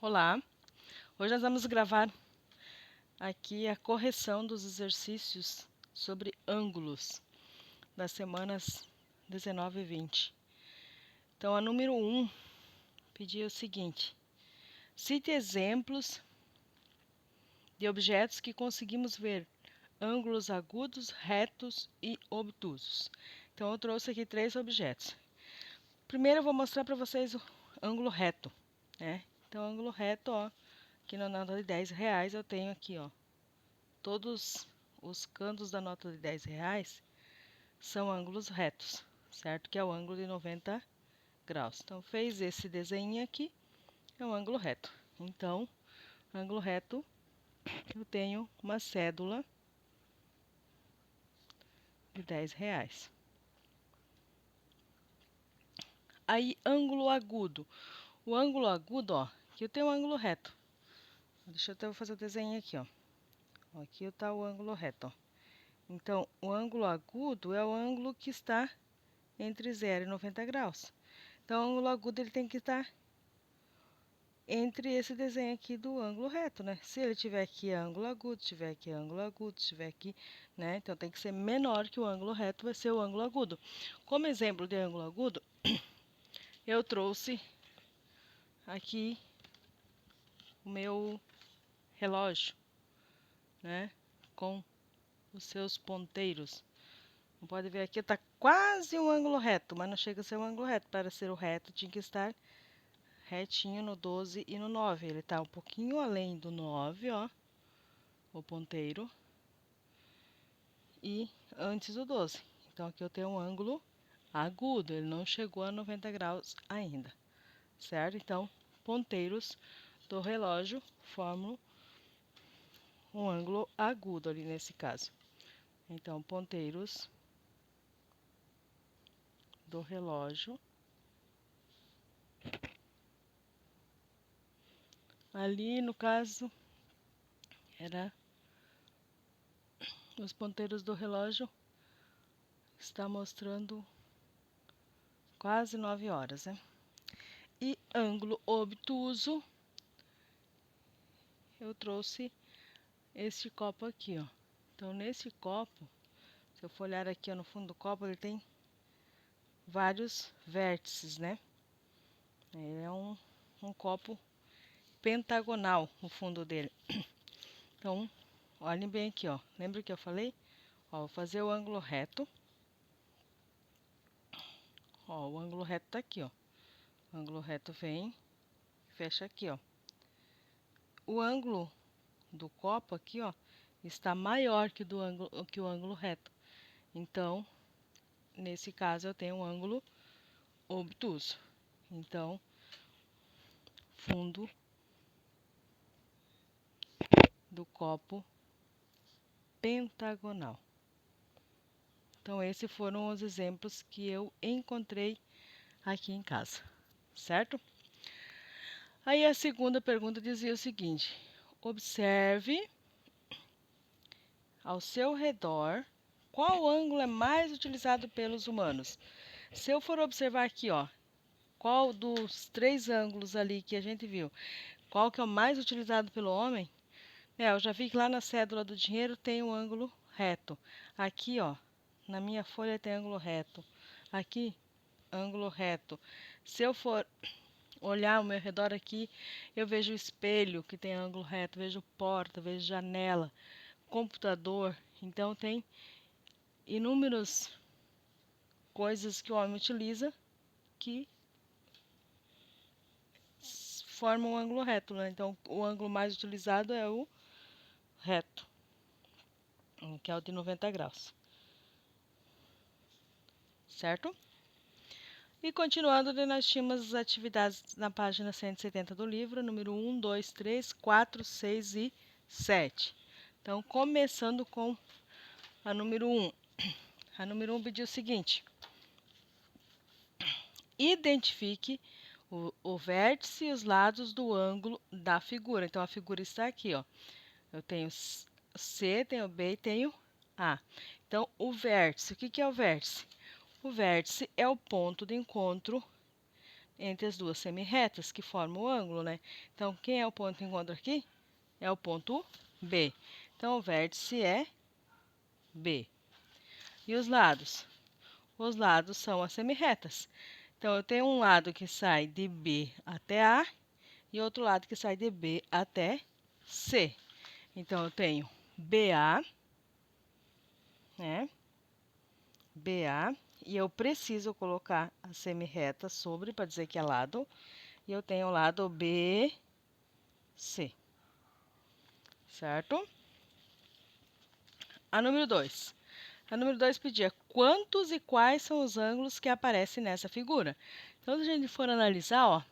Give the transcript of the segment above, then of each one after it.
Olá, hoje nós vamos gravar aqui a correção dos exercícios sobre ângulos das semanas 19 e 20. Então, a número 1 pediu o seguinte: cite exemplos de objetos que conseguimos ver ângulos agudos, retos e obtusos. Então, eu trouxe aqui 3 objetos. Primeiro, eu vou mostrar para vocês o ângulo reto, né? Então, ângulo reto, ó, aqui na nota de R$10 eu tenho aqui, ó, todos os cantos da nota de R$10 são ângulos retos, certo? Que é o ângulo de 90 graus. Então, fez esse desenho aqui, é um ângulo reto. Então, ângulo reto, eu tenho uma cédula de R$10. Aí, ângulo agudo. O ângulo agudo, ó, aqui eu tenho um ângulo reto. Deixa eu até fazer o desenho aqui, ó. Aqui está o ângulo reto, ó. Então, o ângulo agudo é o ângulo que está entre 0 e 90 graus. Então, o ângulo agudo ele tem que estar entre esse desenho aqui do ângulo reto, né? Se ele tiver aqui ângulo agudo, tiver aqui ângulo agudo, tiver aqui, né? Então, tem que ser menor que o ângulo reto, vai ser o ângulo agudo. Como exemplo de ângulo agudo, eu trouxe aqui o meu relógio, né? Com os seus ponteiros. Pode ver aqui, tá quase um ângulo reto, mas não chega a ser um ângulo reto. Para ser o reto, tinha que estar retinho no 12 e no 9. Ele tá um pouquinho além do 9, ó, o ponteiro, e antes do 12. Então, aqui eu tenho um ângulo agudo, ele não chegou a 90 graus ainda, certo? Então, ponteiros do relógio formam um ângulo agudo ali nesse caso. Então, ponteiros do relógio ali, no caso, era os ponteiros do relógio está mostrando quase 9 horas, né? E ângulo obtuso, eu trouxe este copo aqui, ó. Então, nesse copo, se eu for olhar aqui, ó, no fundo do copo, ele tem vários vértices, né? Ele é um copo pentagonal, no fundo dele. Então, olhem bem aqui, ó. Lembra que eu falei? Ó, vou fazer o ângulo reto. Ó, o ângulo reto tá aqui, ó. O ângulo reto vem, fecha aqui, ó. O ângulo do copo aqui, ó, está maior que o ângulo reto. Então, nesse caso, eu tenho um ângulo obtuso. Então, fundo do copo pentagonal. Então, esses foram os exemplos que eu encontrei aqui em casa, certo? Aí, a segunda pergunta dizia o seguinte: observe ao seu redor qual ângulo é mais utilizado pelos humanos. Se eu for observar aqui, ó, qual dos 3 ângulos ali que a gente viu, qual que é o mais utilizado pelo homem? Eu já vi que lá na cédula do dinheiro tem um ângulo reto. Aqui, ó, na minha folha tem ângulo reto. Aqui, ângulo reto. Se eu for olhar ao meu redor aqui, eu vejo espelho que tem ângulo reto, vejo porta, vejo janela, computador. Então, tem inúmeras coisas que o homem utiliza que formam um ângulo reto, né? Então, o ângulo mais utilizado é o reto, que é o de 90 graus. Certo? E continuando, nós tínhamos as atividades na página 170 do livro, número 1, 2, 3, 4, 6 e 7. Então, começando com a número 1. A número 1 pediu o seguinte: identifique o vértice e os lados do ângulo da figura. Então, a figura está aqui, ó. Eu tenho C, tenho B e tenho A. Então, o vértice, o que é o vértice? O vértice é o ponto de encontro entre as duas semirretas que formam o ângulo, né? Então, quem é o ponto de encontro aqui? É o ponto B. Então, o vértice é B. E os lados? Os lados são as semirretas. Então, eu tenho um lado que sai de B até A e outro lado que sai de B até C. Então, eu tenho BA, né? BA, e eu preciso colocar a semirreta sobre para dizer que é lado. E eu tenho o lado BC, certo? A número 2. A número 2 pedia quantos e quais são os ângulos que aparecem nessa figura. Então, se a gente for analisar, ó,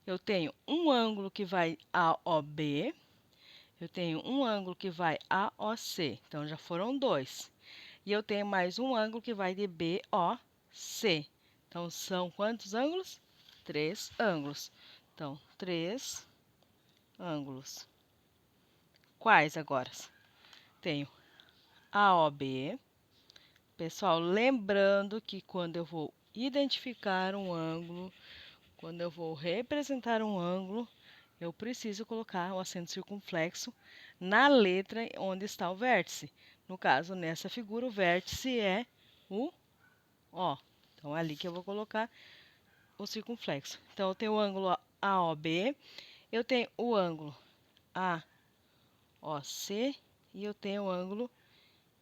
eu tenho um ângulo que vai AOB, eu tenho um ângulo que vai AOC, então já foram 2. E eu tenho mais um ângulo que vai de BOC. Então, são quantos ângulos? 3 ângulos. Então, 3 ângulos. Quais agora? Tenho AOB. Pessoal, lembrando que quando eu vou identificar um ângulo, quando eu vou representar um ângulo, eu preciso colocar o acento circunflexo na letra onde está o vértice. No caso, nessa figura, o vértice é o O. Então, é ali que eu vou colocar o circunflexo. Então, eu tenho o ângulo AOB, eu tenho o ângulo AOC e eu tenho o ângulo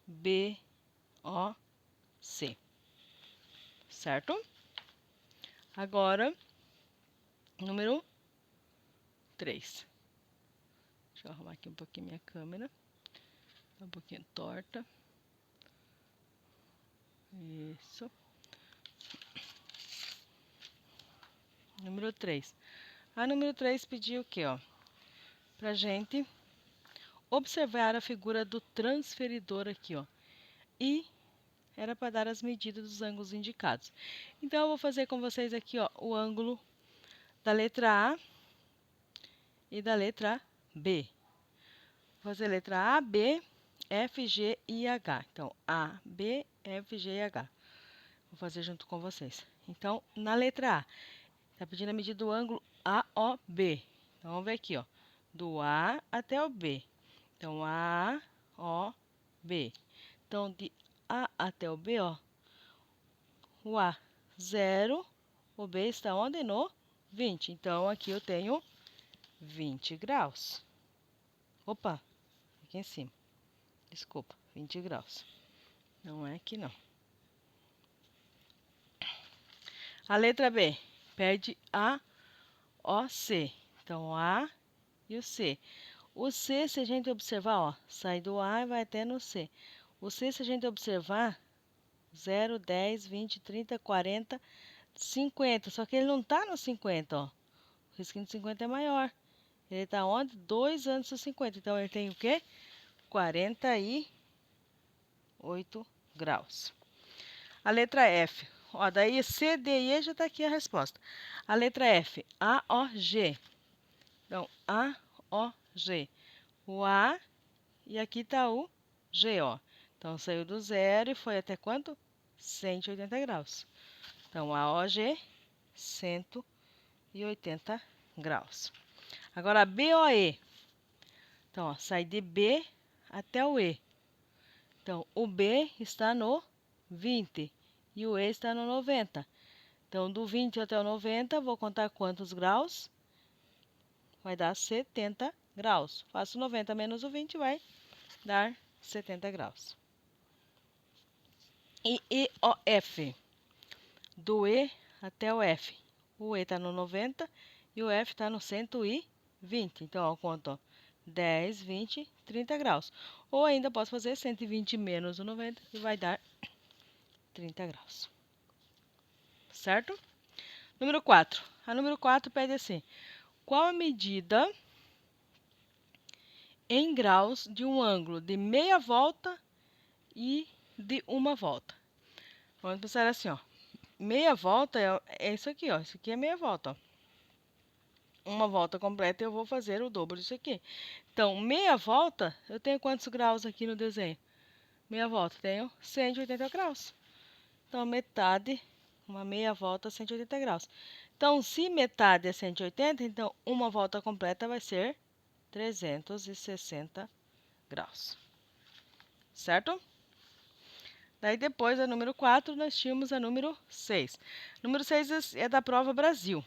BOC. Certo? Agora, número 3. Deixa eu arrumar aqui um pouquinho minha câmera. Tá um pouquinho torta. Isso. Número 3. A número 3 pediu o quê, ó? Pra gente observar a figura do transferidor aqui, ó. E era para dar as medidas dos ângulos indicados. Então, eu vou fazer com vocês aqui, ó, o ângulo da letra A e da letra B. Vou fazer letra A, B, F, G e H. Então, A, B, F, G e H. Vou fazer junto com vocês. Então, na letra A, está pedindo a medida do ângulo AOB. Então, vamos ver aqui, ó. Do A até o B. Então, A, O, B. Então, de A até o B, ó. O A, 0. O B está onde? No 20. Então, aqui eu tenho 20 graus. Opa, aqui em cima. Desculpa, 20 graus. Não é aqui, não. A letra B pede A, O, C. Então, A e o C. O C, se a gente observar, ó, sai do A e vai até no C. O C, se a gente observar, 0, 10, 20, 30, 40, 50. Só que ele não está no 50, ó. O risquinho de 50 é maior. Ele está onde? 2 antes do 50. Então, ele tem o quê? 48 graus. A letra F. Ó, daí C, D e E já está aqui a resposta. A letra F, A, O, G. Então, A, O, G. O A e aqui está o G, ó. Então, saiu do 0 e foi até quanto? 180 graus. Então, AOG, 180 graus. Agora, BOE. Então, ó, sai de B até o E. Então, o B está no 20 e o E está no 90. Então, do 20 até o 90, vou contar quantos graus? Vai dar 70 graus. Faço 90 menos o 20, vai dar 70 graus. E EOF. Do E até o F. O E está no 90 e o F está no 120. Então, eu conto 10, 20, 30 graus. Ou ainda posso fazer 120 menos o 90 e vai dar 30 graus. Certo? Número 4. A número 4 pede assim: qual a medida em graus de um ângulo de meia volta e de uma volta? Vamos pensar assim, ó. Meia volta é isso aqui, ó. Isso aqui é meia volta, ó. Uma volta completa eu vou fazer o dobro disso aqui. Então, meia volta, eu tenho quantos graus aqui no desenho? Meia volta, tenho 180 graus. Então, metade, uma meia volta, 180 graus. Então, se metade é 180, então uma volta completa vai ser 360 graus. Certo? Daí depois, a número 4, nós tínhamos a número 6. Número 6 é da prova Brasil.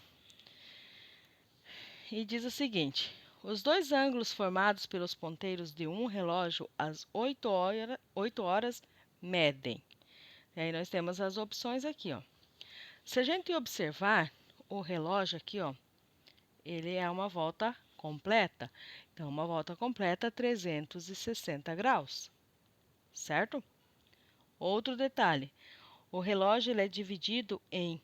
E diz o seguinte: os dois ângulos formados pelos ponteiros de um relógio às 8 horas medem. E aí nós temos as opções aqui, ó. Se a gente observar o relógio aqui, ó, ele é uma volta completa. Então, uma volta completa, 360 graus, certo? Outro detalhe, o relógio ele é dividido em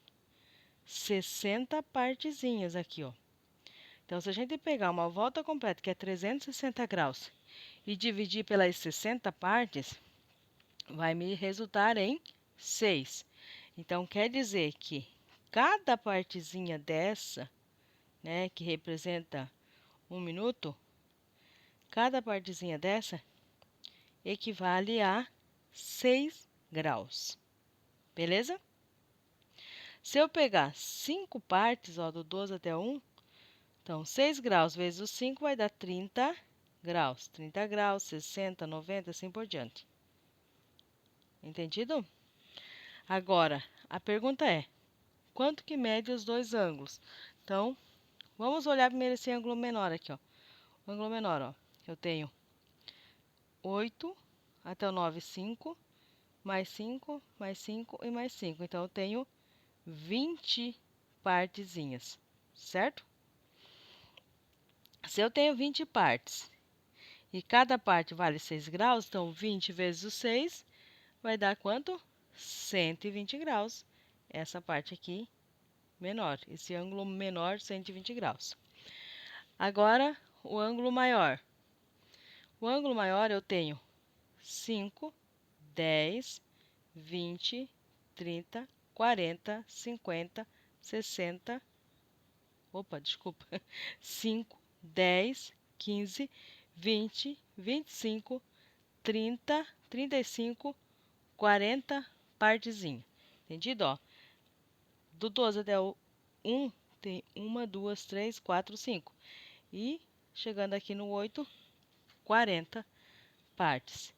60 partezinhas aqui, ó. Então, se a gente pegar uma volta completa, que é 360 graus, e dividir pelas 60 partes, vai me resultar em 6. Então, quer dizer que cada partezinha dessa, né, que representa 1 minuto, cada partezinha dessa equivale a 6 graus. Beleza? Se eu pegar 5 partes, ó, do 12 até 1, então 6 graus vezes os 5 vai dar 30 graus. 30 graus, 60, 90, assim por diante. Entendido? Agora, a pergunta é, quanto que mede os dois ângulos? Então, vamos olhar primeiro esse ângulo menor aqui, ó. O ângulo menor, ó. Eu tenho 8 até o 9, 5, mais 5, mais 5 e mais 5. Então, eu tenho 20 partezinhas, certo? Se eu tenho 20 partes e cada parte vale 6 graus, então 20 vezes o 6 vai dar quanto? 120 graus. Essa parte aqui menor, esse ângulo menor, 120 graus. Agora, o ângulo maior. O ângulo maior eu tenho 5, 10, 20, 30, 40, 50, 60. Opa, desculpa. 5, 10, 15, 20, 25, 30, 35, 40 partezinhas. Entendido? Ó, do 12 até o 1 tem 1, 2, 3, 4, 5. E chegando aqui no 8, 40 partes.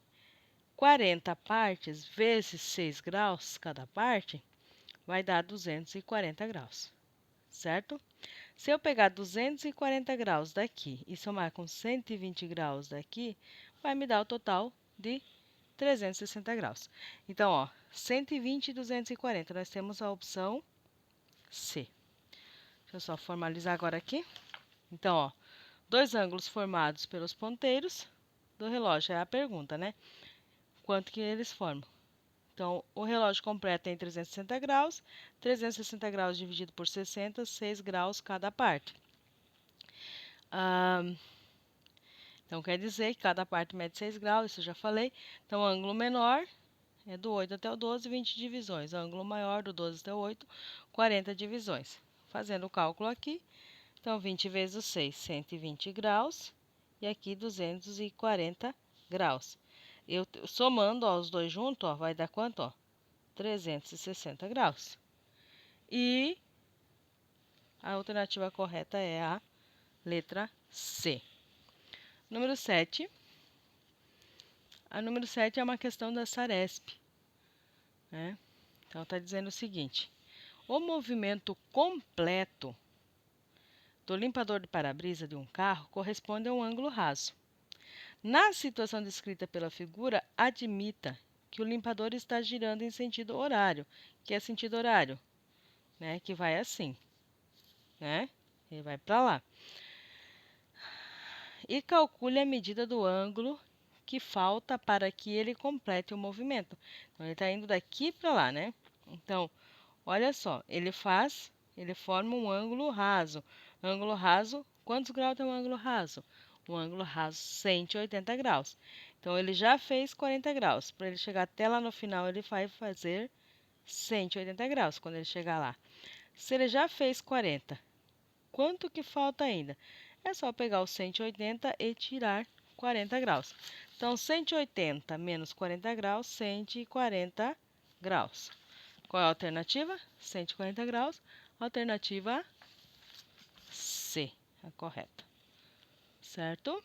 40 partes vezes 6 graus cada parte vai dar 240 graus, certo? Se eu pegar 240 graus daqui e somar com 120 graus daqui, vai me dar o total de 360 graus. Então, ó, 120 e 240, nós temos a opção C. Deixa eu só formalizar agora aqui. Então, ó, dois ângulos formados pelos ponteiros do relógio, é a pergunta, né? Quanto que eles formam? Então, o relógio completo tem 360 graus, 360 graus dividido por 60, 6 graus cada parte. Então, quer dizer que cada parte mede 6 graus, isso eu já falei. Então, o ângulo menor é do 8 até o 12, 20 divisões. O ângulo maior, do 12 até o 8, 40 divisões. Fazendo o cálculo aqui, então 20 vezes o 6, 120 graus. E aqui 240 graus. Eu somando ó, os dois juntos, ó, vai dar quanto? Ó? 360 graus. E a alternativa correta é a letra C. Número 7. A número 7 é uma questão da Saresp, né? Então, está dizendo o seguinte: o movimento completo do limpador de para-brisa de um carro corresponde a um ângulo raso. Na situação descrita pela figura, admita que o limpador está girando em sentido horário, que é sentido horário, né? Que vai assim, né? Ele vai para lá. E calcule a medida do ângulo que falta para que ele complete o movimento. Então, ele está indo daqui para lá, né? Então, olha só, ele forma um ângulo raso. Ângulo raso, quantos graus tem um ângulo raso? Um ângulo raso, 180 graus. Então, ele já fez 40 graus. Para ele chegar até lá no final, ele vai fazer 180 graus quando ele chegar lá. Se ele já fez 40, quanto que falta ainda? É só pegar o 180 e tirar 40 graus. Então, 180 menos 40 graus, 140 graus. Qual é a alternativa? 140 graus. Alternativa C, a correta. Certo?